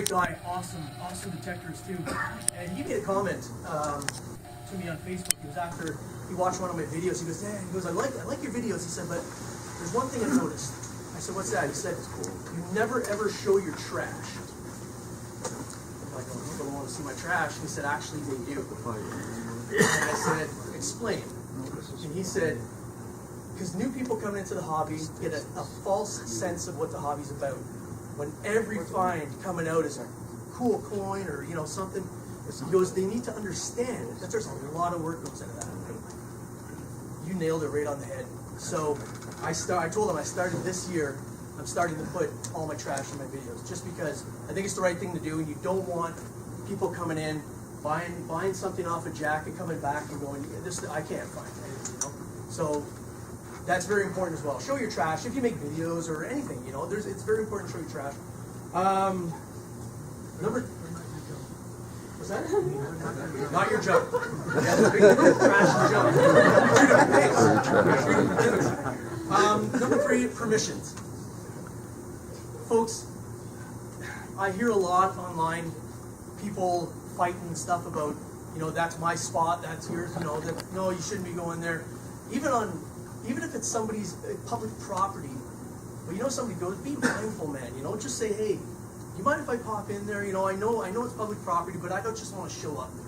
great guy, awesome Detectorists too. And he made a comment to me on Facebook. It was after he watched one of my videos. He goes, "Dan," he goes, I like your videos." He said, "But there's one thing I noticed." I said, "What's that?" He said, "You never ever show your trash." I'm like, "Oh, people don't want to see my trash." He said, "Actually, they do." And I said, "Explain." And he said, because new people coming into the hobby get a false sense of what the hobby's about. When every find coming out is a cool coin or something, he goes, they need to understand that there's a lot of work goes into that. You nailed it right on the head. So I told him I started this year. I'm starting to put all my trash in my videos just because I think it's the right thing to do, and you don't want people coming in buying something off a jack and coming back and going, "This I can't find it." So that's very important as well. Show your trash if you make videos or anything. It's very important to show your trash. Was that? Not your junk. Yeah, the big difference, trash and junk. Two different things. Number 3, permissions. Folks, I hear a lot online, people fighting and stuff about, that's my spot, that's yours, no, you shouldn't be going there. Even if it's somebody's public property, but somebody goes, be mindful, man. Just say, "Hey, you mind if I pop in there? I know it's public property, but I don't just want to show up there,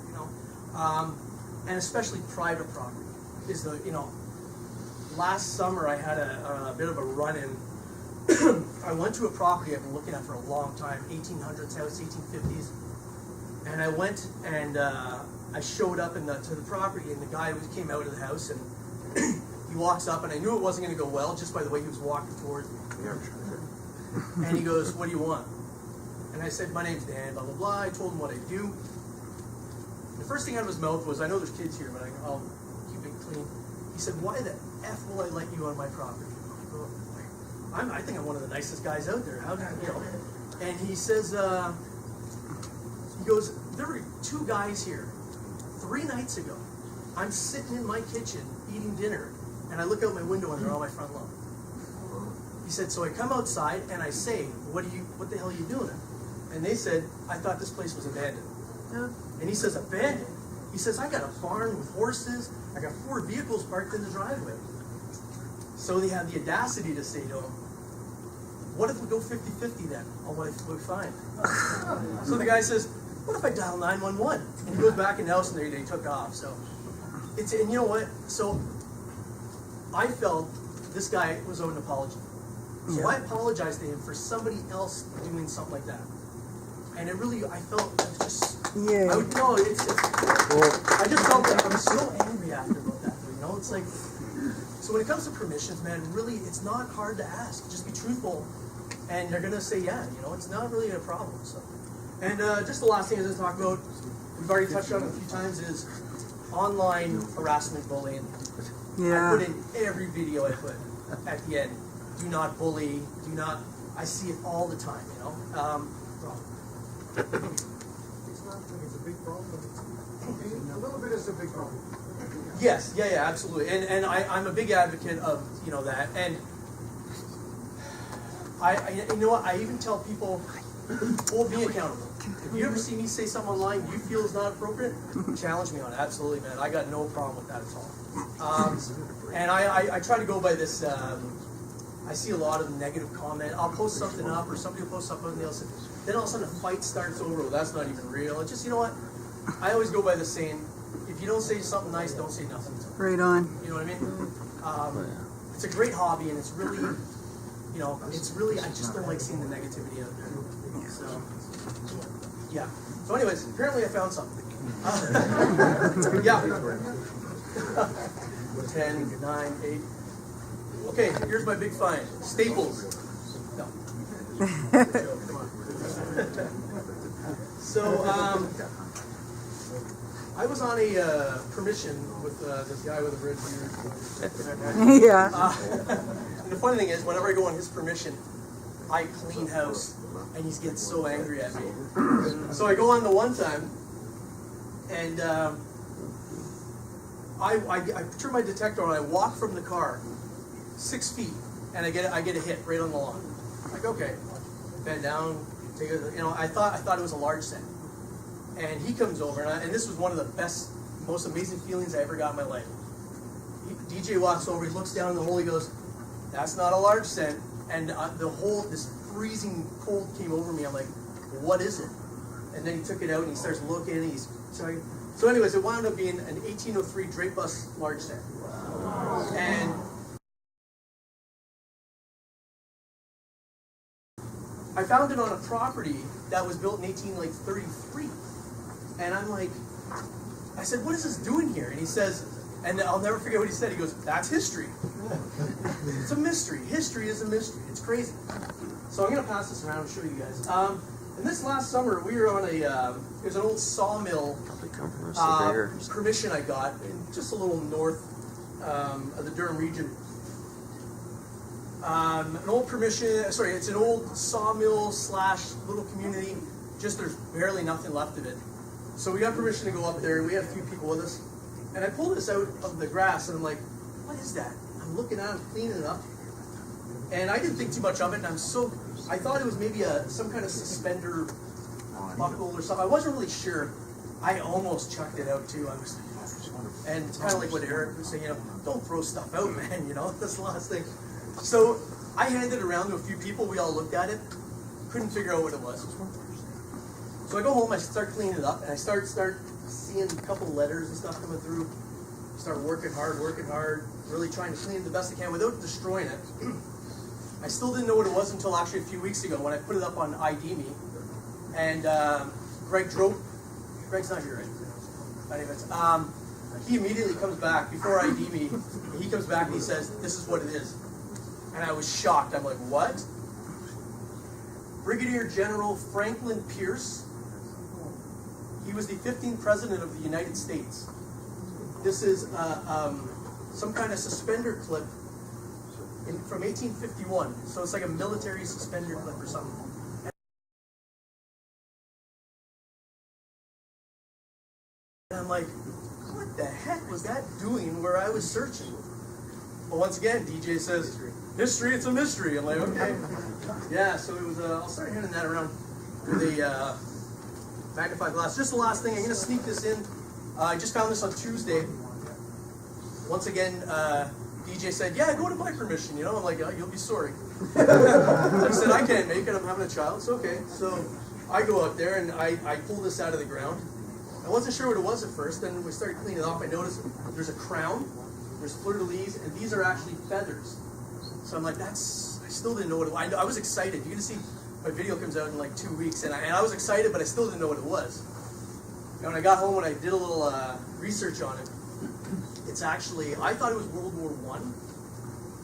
and especially private property is the, last summer I had a bit of a run-in. I went to a property I've been looking at for a long time, 1800s house, 1850s, and I went and I showed up to the property, and the guy came out of the house, and he walks up, and I knew it wasn't going to go well just by the way he was walking towards me. And he goes, "What do you want?" And I said, "My name's Dan, blah, blah, blah." I told him what I do. The first thing out of his mouth was, "I know there's kids here, but I'll keep it clean." He said, "Why the F will I let you on my property?" I think I'm one of the nicest guys out there. How And he says, he goes, "There were 2 guys here 3 nights ago. I'm sitting in my kitchen eating dinner, and I look out my window and they're on my front lawn." He said, "So I come outside and I say, what the hell are you doing?" And they said, "I thought this place was abandoned." And he says, "Abandoned?" He says, "I got a barn with horses. I got 4 vehicles parked in the driveway." So they had the audacity to say to him, "What if we go 50-50 then on what we find?" So the guy says, "What if I dial 911? And he goes back in the house and they took off. So and you know what? So I felt this guy was owed an apology. So I apologized to him for somebody else doing something like that. And it really, I felt it was just, I just felt that I was so angry after about that. It's like, so when it comes to permissions, man, really, it's not hard to ask. Just be truthful, and they're gonna say yeah. It's not really a problem. So, and just the last thing I was gonna talk about, we've already touched on it a few times, is online harassment, bullying. I put in every video I put at the end. Do not bully. Do not. I see it all the time. It's not like it's a big problem. A little bit is a big problem. Yes, yeah, absolutely. And I'm a big advocate of that. And I even tell people, hold me accountable. If you ever see me say something online you feel is not appropriate, challenge me on it. Absolutely, man. I got no problem with that at all. And I try to go by this. I see a lot of negative comment. I'll post something up, or somebody will post something else, and then all of a sudden a fight starts over. Well, that's not even real. It's just, what? I always go by the saying: if you don't say something nice, don't say nothing. Right on. You know what I mean? It's a great hobby, and it's really, I just don't like seeing the negativity out there. So, yeah. So, anyways, apparently I found something. Yeah. 10, 9, 8. Okay, here's my big find. Staples. No. Come on. So, I was on a permission with this guy with a red beard. Yeah. And the funny thing is, whenever I go on his permission, I clean house, and he gets so angry at me. So I go on the one time, and I turn my detector on. I walk from the car 6 feet, and I get a hit right on the lawn. Like, okay, bend down, take a, you know, I thought it was a large scent. And he comes over, and this was one of the best, most amazing feelings I ever got in my life. DJ walks over, he looks down in the hole, he goes, "That's not a large scent." And this freezing cold came over me. I'm like, "What is it?" And then he took it out and he starts looking, and he's sorry. So anyways, it wound up being an 1803 Drake Bus large scent. Wow. And I found it on a property that was built in 1833. And I'm like, I said, "What is this doing here?" And he says, and I'll never forget what he said. He goes, "That's history." It's a mystery. History is a mystery. It's crazy. So I'm going to pass this around and show you guys. And this last summer, we were on there's an old sawmill permission I got, in just a little north of the Durham region. An old permission, sorry, it's an old sawmill / little community. Just there's barely nothing left of it. So we got permission to go up there. We had a few people with us. And I pulled this out of the grass, and I'm like, "What is that?" I'm looking at it, cleaning it up. And I didn't think too much of it, and I thought it was maybe some kind of suspender buckle or something. I wasn't really sure. I almost chucked it out too. And it's kind of like what Eric was saying, you know, don't throw stuff out, man, you know, that's the last thing. So I handed it around to a few people. We all looked at it, couldn't figure out what it was. So I go home, I start cleaning it up, and I start seeing a couple letters and stuff coming through. Start working hard, really trying to clean it the best I can without destroying it. I still didn't know what it was until actually a few weeks ago when I put it up on ID.me. And Greg's not here, right? Anyways, he immediately comes back before ID.me. He comes back and he says, "This is what it is." And I was shocked. I'm like, "What?" Brigadier General Franklin Pierce. He was the 15th President of the United States. This is some kind of suspender clip from 1851. So it's like a military suspender clip or something. And I'm like, what the heck was that doing where I was searching? But once again, DJ says, "History, it's a mystery." I'm like, okay. Yeah, so it was, I'll start handing that around with a magnifying glass. Just the last thing, I'm going to sneak this in. I just found this on Tuesday. Once again, DJ said, "Yeah, go to my permission." You know, I'm like, "Oh, you'll be sorry." I said, "I can't make it. I'm having a child." It's okay. So I go out there and I pull this out of the ground. I wasn't sure what it was at first. Then we started cleaning it off. I noticed there's a crown, there's fleur-de-lis, and these are actually feathers. So I'm like, I still didn't know what it was. I was excited. You're going to see my video comes out in like 2 weeks, and I was excited, but I still didn't know what it was. And when I got home and I did a little research on it, it's actually, I thought it was World War I,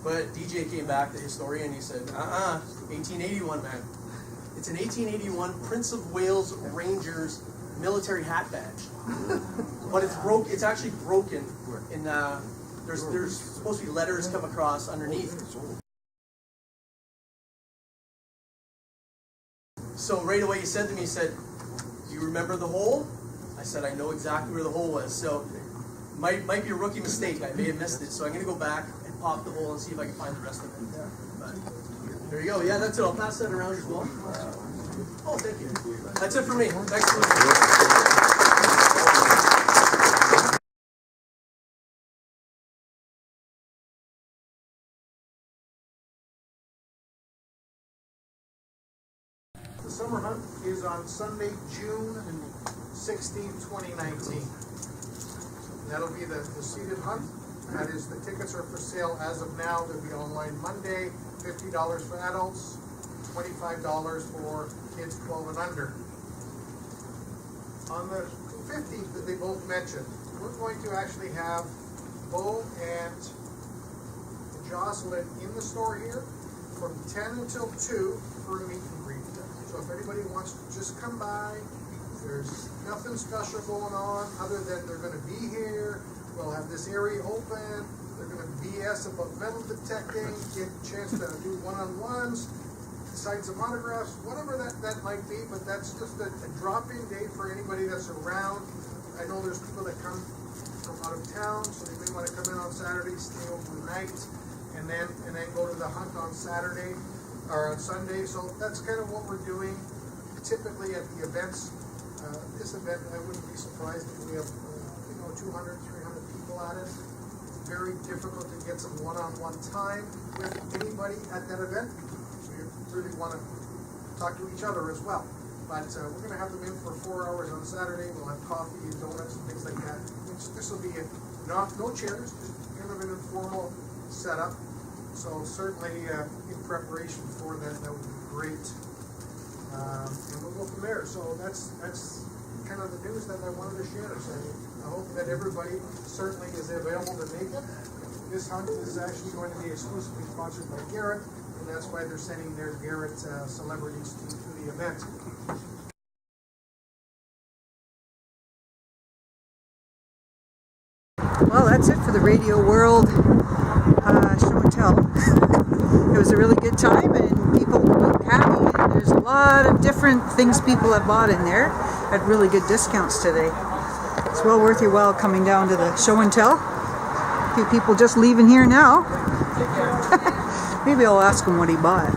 but DJ came back, the historian, and he said, 1881, man. It's an 1881 Prince of Wales Rangers military hat badge. But it's actually broken, and there's supposed to be letters come across underneath. So right away he said to me, he said, "Do you remember the hole?" I said, "I know exactly where the hole was." So might be a rookie mistake. I may have missed it. So I'm going to go back and pop the hole and see if I can find the rest of it. But there you go. Yeah, that's it. I'll pass that around as well. Oh, thank you. That's it for me. Thanks for listening. The summer hunt is on Sunday, June 16, 2019. That'll be the seated hunt. That is, the tickets are for sale as of now. They'll be online Monday, $50 for adults, $25 for kids 12 and under. On the 15th that they both mentioned, we're going to actually have Bo and Jocelyn in the store here from 10 until 2 for a meet and greet. So if anybody wants to just come by, there's nothing special going on other than they're going to be here. We'll have this area open. They're going to BS about metal detecting, get a chance to do one-on-ones, sign some autographs, whatever that might be. But that's just a drop-in day for anybody that's around. I know there's people that come from out of town, so they may want to come in on Saturday, stay overnight, and then go to the hunt on Saturday or on Sunday. So that's kind of what we're doing. typically at the events, this event, I wouldn't be surprised if we have 200, 300 people at it. It's very difficult to get some one-on-one time with anybody at that event. So you really want to talk to each other as well. But we're going to have them in for 4 hours on Saturday. We'll have coffee and donuts and things like that. This will be no chairs, just kind of an informal setup. So certainly in preparation for that, that would be great. And we'll go from there. So that's kind of the news that I wanted to share. So I hope that everybody certainly is available to make it. This hunt is actually going to be exclusively sponsored by Garrett, and that's why they're sending their Garrett celebrities to the event. Well, that's it for the Radio World show and tell. It was a really good time, and people look happy, and there's a lot of different things people have bought in there at really good discounts today. It's well worth your while coming down to the show and tell. A few people just leaving here now. Maybe I'll ask him what he bought.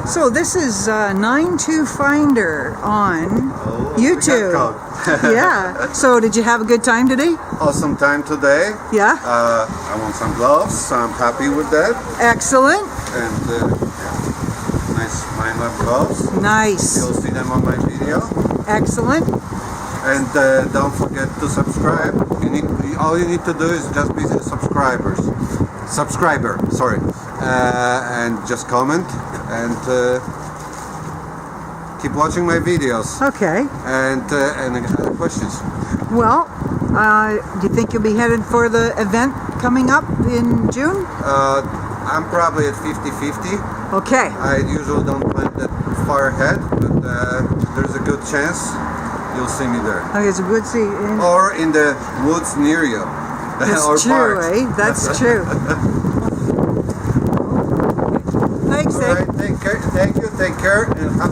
So this is 92 Finder on YouTube. Yeah. So did you have a good time today? Awesome time today. Yeah. I want some gloves, so I'm happy with that. Excellent. And nice Minelab gloves. Nice. You'll see them on my video. Excellent. And don't forget to subscribe. All you need to do is just be a subscriber. Sorry. And just comment and keep watching my videos. Okay. And questions. Well, do you think you'll be headed for the event coming up in June? I'm probably at 50-50. Okay. I usually don't plan that far ahead, but there's a good chance you'll see me there. Okay, it's a good see. Or in the woods near you. That's or true, parks. eh? That's true. Thanks, All right, take care, and have